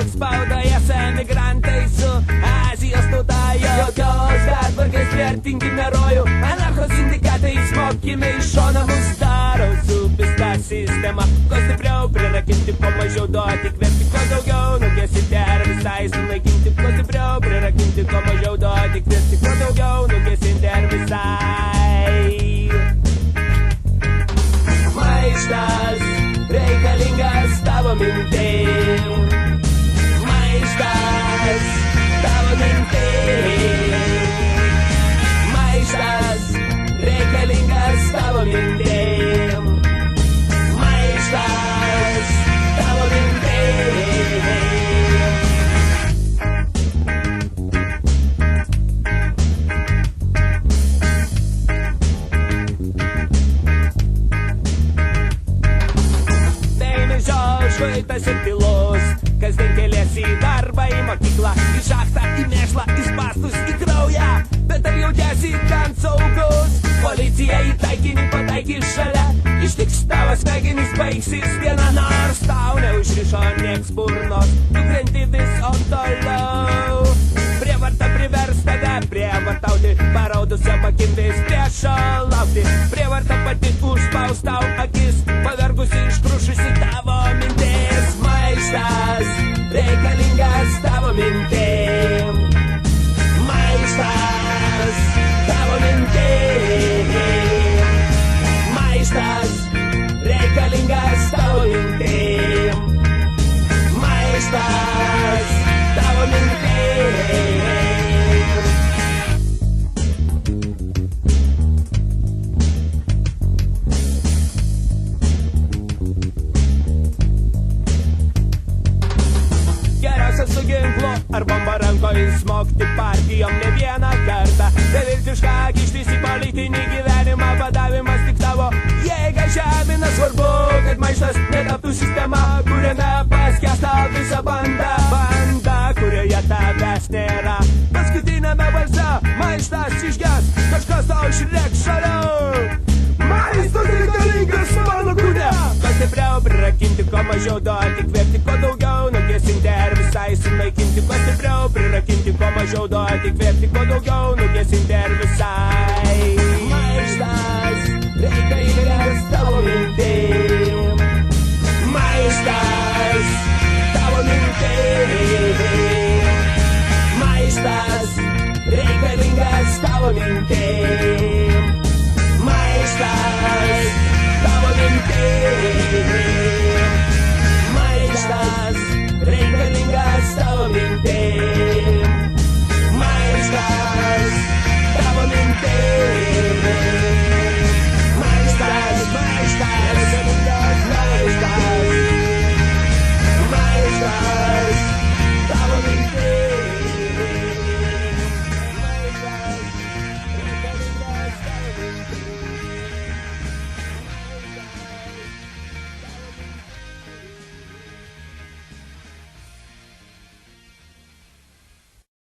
jog spaudoje su emigrantai, su Azijos tauta, jokios darbvarkės vertingi nerojų, anarcho sindikatai smokime iš šono mus daro su visa sistema. Kuo stipriau prirakinti, kuo mažiau duoti kvėpti, kuo daugiau nugesinti ar visai sunaikinti. Kuo stipriau prirakinti, kuo mažiau duoti kvėpti, kuo daugiau nugesinti ar visai. Maištas reikalingas tavo mintim. Maištas tavo mintim. Maištas reikalingas tavo mintim. Maištas tavo mintim. Švaitas ir tylus, kasdien keliasi į darbą, į mokyklą, į šachtą, į mėšlą, į spąstus, į kraują. Bet ar jautiesi ten saugus? Policija į taikinį pataikys šalia, ištiks tavo smegenys, baigsis viena, nors tau neužrišo nieks burnos. Tu krenti vis o toliau. Prievarta privers tave prievartauti, paraudusiam akim vis priešo laukti. Prievarta pati užspaus tau akis, pavergusi iškrušusi tavo mintis. Maištas reikalingas tavo mintim. Maištas tavo mintim. Maištas reikalingas tavo mintim. Maištas tavo mintim. Geriausia su ginklu ar bomba rankoje smogti partijom ne vieną kartą. Beviltiška kištis į politinį gyvenimą, padavimas tik tavo jėga žemina. Svarbu, kad maištas netaptų sistema, kuriame paskęsta visa banda. Banda, kurioje tavęs nėra. Paskutinėme balse maištas išges, kažkas tau išrėks šaliau. Maistas reikalingas mano kūne. Kuo stipriau prirakinti, kuo mažiau duoti kvėpti, kuo daugiau nugesinti ar visai sunaikinti. Kuo stipriau prirakinti, kuo mažiau duoti kvėpti, kuo daugiau nugesinti ar visai.